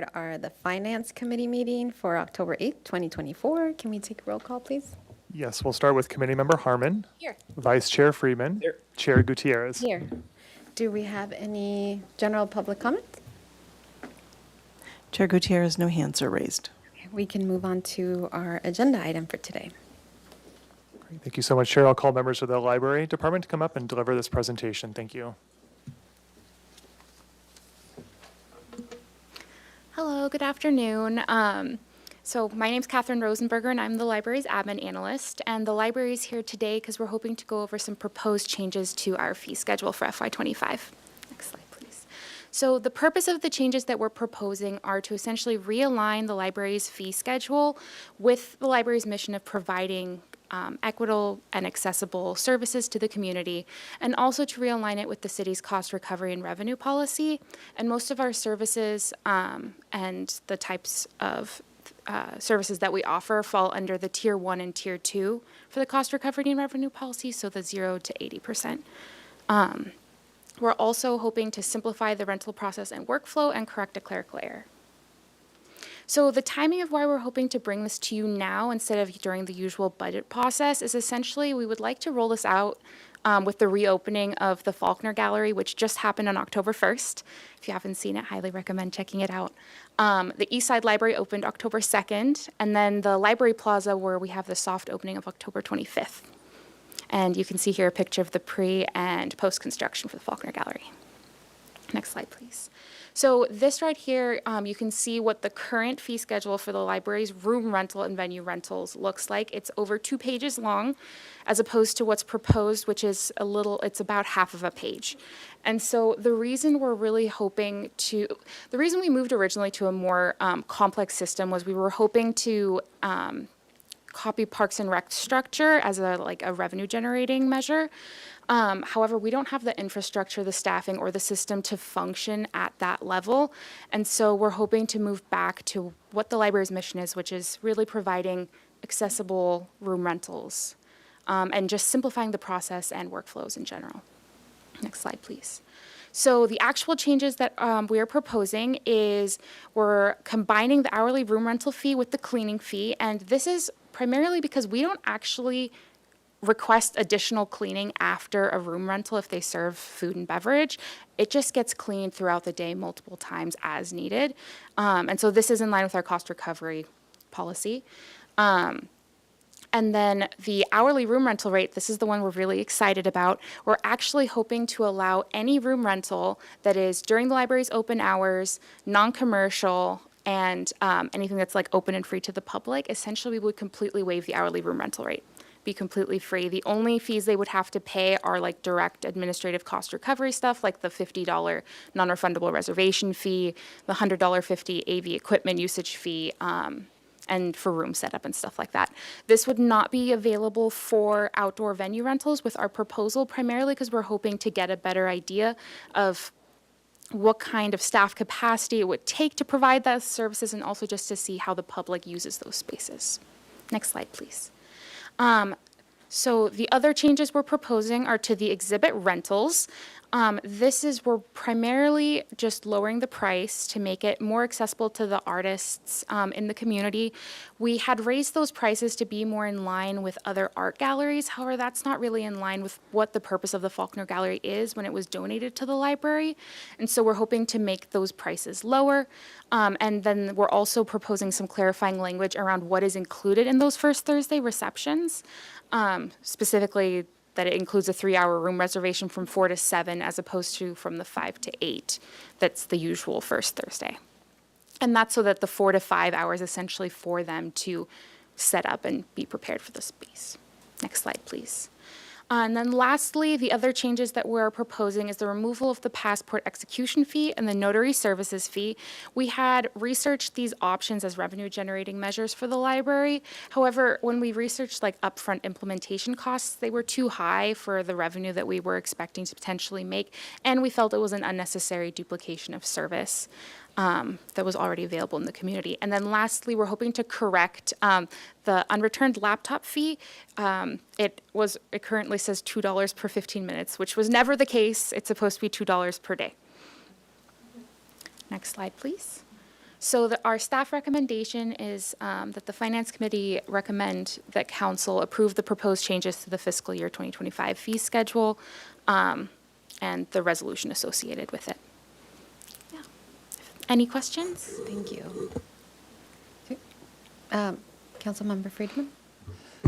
start the Finance Committee meeting for October 8th, 2024. Can we take a roll call, please? Yes, we'll start with Committee Member Harmon. Here. Vice Chair Freeman. Here. Chair Gutierrez. Here. Do we have any general public comments? Chair Gutierrez, no hands are raised. Okay, we can move on to our agenda item for today. Great. Thank you so much, Chair. I'll call members of the Library Department to come up and deliver this presentation. Thank you. Hello, good afternoon. So my name's Catherine Rosenberger, and I'm the library's admin analyst. And the library is here today because we're hoping to go over some proposed changes to our fee schedule for FY25. Next slide, please. So the purpose of the changes that we're proposing are to essentially realign the library's fee schedule with the library's mission of providing equitable and accessible services to the community, and also to realign it with the city's cost recovery and revenue policy. And most of our services and the types of services that we offer fall under the Tier 1 and Tier 2 for the cost recovery and revenue policy, so the 0 to 80%. We're also hoping to simplify the rental process and workflow and correct a clerical error. So the timing of why we're hoping to bring this to you now instead of during the usual budget process is essentially we would like to roll this out with the reopening of the Faulkner Gallery, which just happened on October 1st. If you haven't seen it, highly recommend checking it out. The East Side Library opened October 2nd, and then the Library Plaza, where we have the soft opening of October 25th. And you can see here a picture of the pre- and post-construction for the Faulkner Gallery. Next slide, please. So this right here, you can see what the current fee schedule for the library's room rental and venue rentals looks like. It's over 2 pages long, as opposed to what's proposed, which is it's about half of a page. And so the reason we're really hoping to, the reason we moved originally to a more complex system was we were hoping to copy Parks and Rec structure as a revenue generating measure. However, we don't have the infrastructure, the staffing, or the system to function at that level. And so we're hoping to move back to what the library's mission is, which is really providing accessible room rentals and just simplifying the process and workflows in general. Next slide, please. So the actual changes that we are proposing is we're combining the hourly room rental fee with the cleaning fee. And this is primarily because we don't actually request additional cleaning after a room rental if they serve food and beverage. It just gets cleaned throughout the day multiple times as needed. And so this is in line with our cost recovery policy. And then the hourly room rental rate, this is the one we're really excited about. We're actually hoping to allow any room rental that is during the library's open hours, non-commercial, and anything that's like open and free to the public. Essentially, we would completely waive the hourly room rental rate, be completely free. The only fees they would have to pay are like direct administrative cost recovery stuff, like the $50 non-refundable reservation fee, the $100.50 AV equipment usage fee, and for room setup and stuff like that. This would not be available for outdoor venue rentals with our proposal, primarily because we're hoping to get a better idea of what kind of staff capacity it would take to provide those services, and also just to see how the public uses those spaces. Next slide, please. So the other changes we're proposing are to the exhibit rentals. We're primarily just lowering the price to make it more accessible to the artists in the community. We had raised those prices to be more in line with other art galleries. However, that's not really in line with what the purpose of the Faulkner Gallery is when it was donated to the library. And so we're hoping to make those prices lower. And then we're also proposing some clarifying language around what is included in those First Thursday receptions, specifically that it includes a 3-hour room reservation from 4 to 7 as opposed to from the 5 to 8. That's the usual First Thursday. And that's so that the 4 to 5 hours essentially for them to set up and be prepared for the space. Next slide, please. And then lastly, the other changes that we're proposing is the removal of the passport execution fee and the notary services fee. We had researched these options as revenue generating measures for the library. However, when we researched like upfront implementation costs, they were too high for the revenue that we were expecting to potentially make, and we felt it was an unnecessary duplication of service that was already available in the community. And then lastly, we're hoping to correct the unreturned laptop fee. It currently says $2 per 15 minutes, which was never the case. It's supposed to be $2 per day. Next slide, please. So our staff recommendation is that the Finance Committee recommend that Council approve the proposed changes to the fiscal year 2025 fee schedule and the resolution associated with it. Yeah. Any questions? Thank you. Okay. Councilmember Friedman?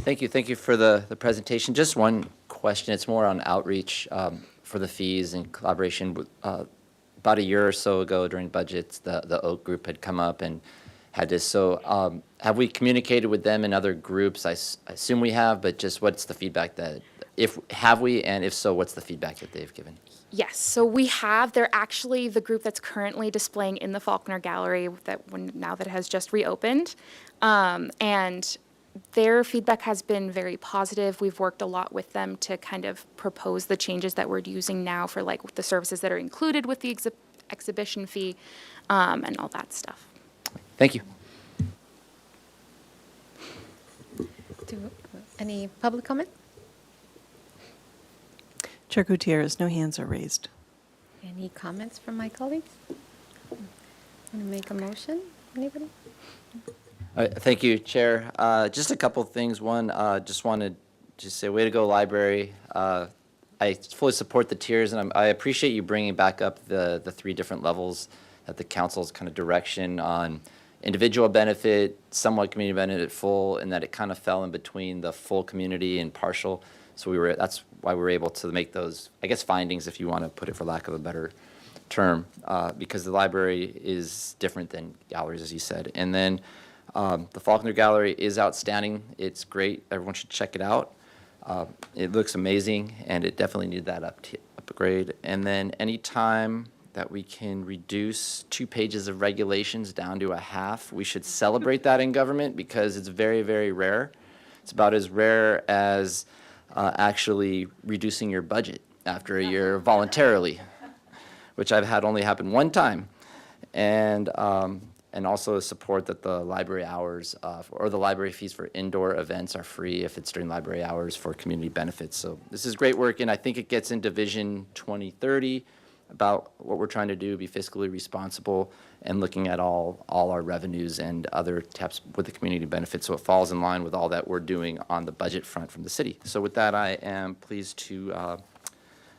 Thank you. Thank you for the presentation. Just one question. It's more on outreach for the fees and collaboration. About a year or so ago during budgets, the Oak Group had come up and had this. So have we communicated with them and other groups? I assume we have, but just what's the feedback that, have we, and if so, what's the feedback that they've given? Yes, so we have. They're actually the group that's currently displaying in the Faulkner Gallery now that it has just reopened. And their feedback has been very positive. We've worked a lot with them to kind of propose the changes that we're using now for like the services that are included with the exhibition fee and all that stuff. Thank you. Any public comment? Chair Gutierrez, no hands are raised. Any comments from my colleagues? Want to make a motion? Anybody? Thank you, Chair. Just a couple of things. One, just wanted to say, way to go, library. I fully support the tiers, and I appreciate you bringing back up the three different levels at the council's kind of direction on individual benefit, somewhat community benefit, full, and that it kind of fell in between the full community and partial. So that's why we were able to make those, I guess, findings, if you want to put it for lack of a better term, because the library is different than galleries, as you said. And then the Faulkner Gallery is outstanding. It's great. Everyone should check it out. It looks amazing, and it definitely needed that upgrade. And then any time that we can reduce 2 pages of regulations down to a half, we should celebrate that in government, because it's very, very rare. It's about as rare as actually reducing your budget after a year voluntarily, which I've had only happen one time. And also support that the library hours or the library fees for indoor events are free if it's during library hours for community benefits. So this is great work, and I think it gets into Vision 2030 about what we're trying to do, be fiscally responsible, and looking at all our revenues and other taps with the community benefits. So it falls in line with all that we're doing on the budget front from the city. So with that, I am pleased to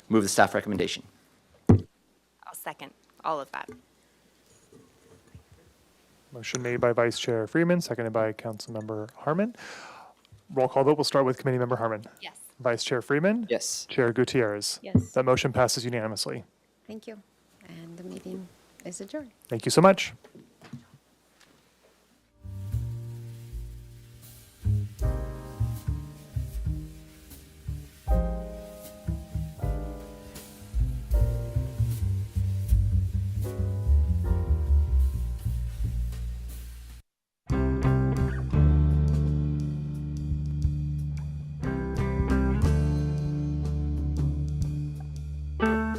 move the staff recommendation. I'll second all of that. Motion made by Vice Chair Freeman, seconded by Councilmember Harmon. Roll call vote. We'll start with Committee Member Harmon. Yes. Vice Chair Freeman. Yes. Chair Gutierrez. Yes. That motion passes unanimously. Thank you. And the meeting is adjourned. Thank you so much.